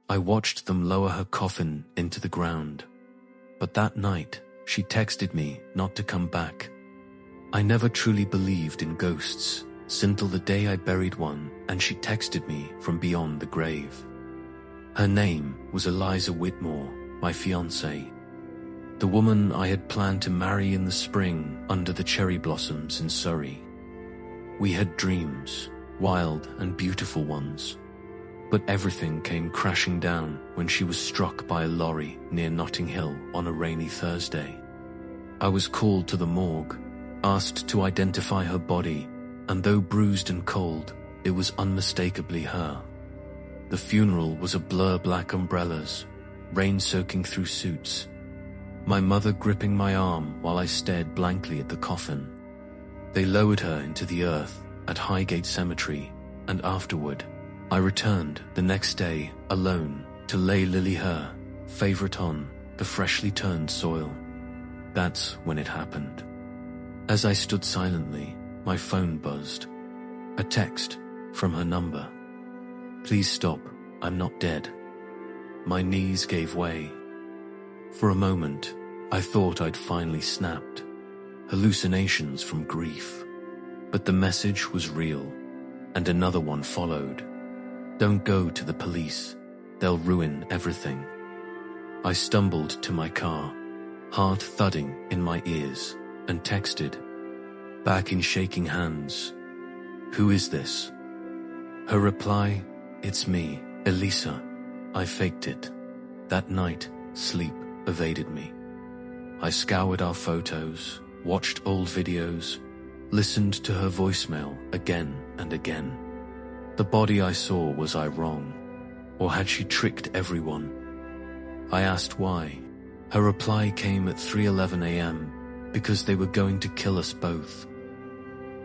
I watched them lower her coffin into the ground. But that night, she texted me not to come back. I never truly believed in ghosts, until the day I buried one and she texted me from beyond the grave. Her name was Eliza Whitmore, my fiancée. The woman I had planned to marry in the spring under the cherry blossoms in Surrey. We had dreams, wild and beautiful ones. But everything came crashing down when she was struck by a lorry near Notting Hill on a rainy Thursday. I was called to the morgue, asked to identify her body, and though bruised and cold, it was unmistakably her. The funeral was a blur, black umbrellas, rain soaking through suits, my mother gripping my arm while I stared blankly at the coffin. They lowered her into the earth at Highgate Cemetery, and afterward, I returned the next day, alone, to lay Lily, her favorite, on the freshly turned soil. That's when it happened. As I stood silently, my phone buzzed. A text from her number. "Please stop, I'm not dead." My knees gave way. For a moment, I thought I'd finally snapped. Hallucinations from grief. But the message was real, and another one followed. "Don't go to the police. They'll ruin everything." I stumbled to my car, heart thudding in my ears, and texted, back in shaking hands, "Who is this?" Her reply, "It's me, Eliza. I faked it." That night, sleep evaded me. I scoured our photos, watched old videos, listened to her voicemail again and again. The body I saw, was I wrong? Or had she tricked everyone? I asked why. Her reply came at 3:11 a.m. because they were going to kill us both.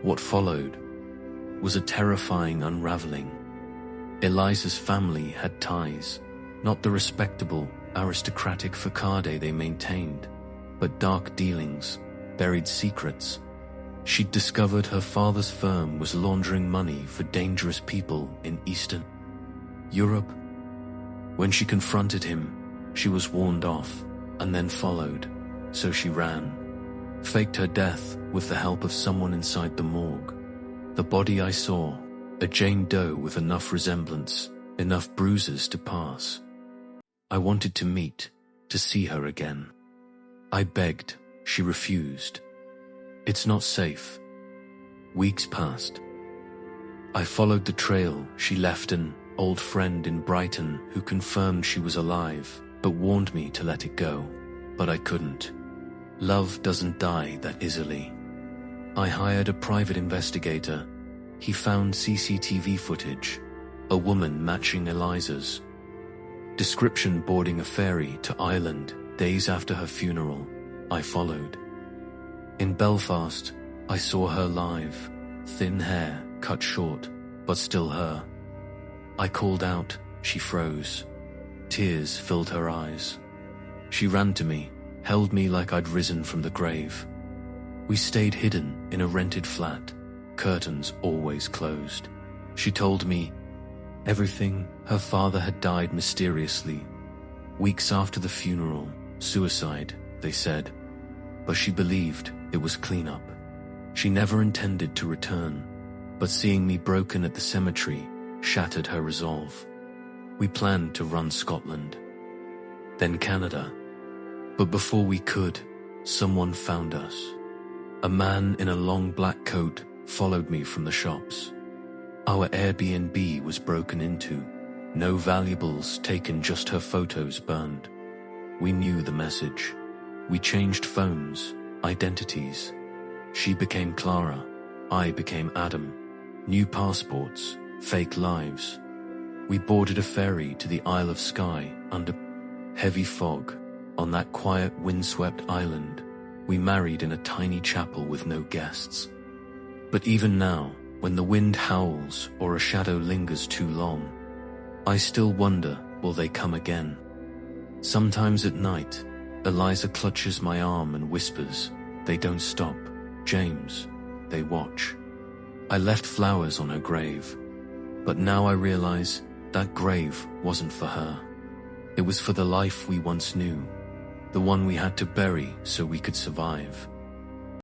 What followed was a terrifying unraveling. Eliza's family had ties, not the respectable, aristocratic facade they maintained, but dark dealings, buried secrets. She'd discovered her father's firm was laundering money for dangerous people in Eastern Europe. When she confronted him, she was warned off, and then followed, so she ran. Faked her death with the help of someone inside the morgue. The body I saw, a Jane Doe with enough resemblance, enough bruises to pass. I wanted to meet, to see her again. I begged, she refused. "It's not safe." Weeks passed. I followed the trail she left, an old friend in Brighton who confirmed she was alive, but warned me to let it go. But I couldn't. Love doesn't die that easily. I hired a private investigator. He found CCTV footage, a woman matching Eliza's description boarding a ferry to Ireland days after her funeral. I followed. In Belfast, I saw her live, thin hair, cut short, but still her. I called out, she froze. Tears filled her eyes. She ran to me, held me like I'd risen from the grave. We stayed hidden in a rented flat, curtains always closed. She told me everything. Her father had died mysteriously. Weeks after the funeral, suicide, they said. But she believed it was cleanup. She never intended to return, but seeing me broken at the cemetery shattered her resolve. We planned to run Scotland, then Canada. But before we could, someone found us. A man in a long black coat followed me from the shops. Our Airbnb was broken into. No valuables taken, just her photos burned. We knew the message. We changed phones, identities. She became Clara. I became Adam. New passports, fake lives. We boarded a ferry to the Isle of Skye under heavy fog. On that quiet, windswept island, we married in a tiny chapel with no guests. But even now, when the wind howls or a shadow lingers too long, I still wonder, will they come again? Sometimes at night, Eliza clutches my arm and whispers, "They don't stop, James, they watch." I left flowers on her grave, but now I realize that grave wasn't for her. It was for the life we once knew, the one we had to bury so we could survive.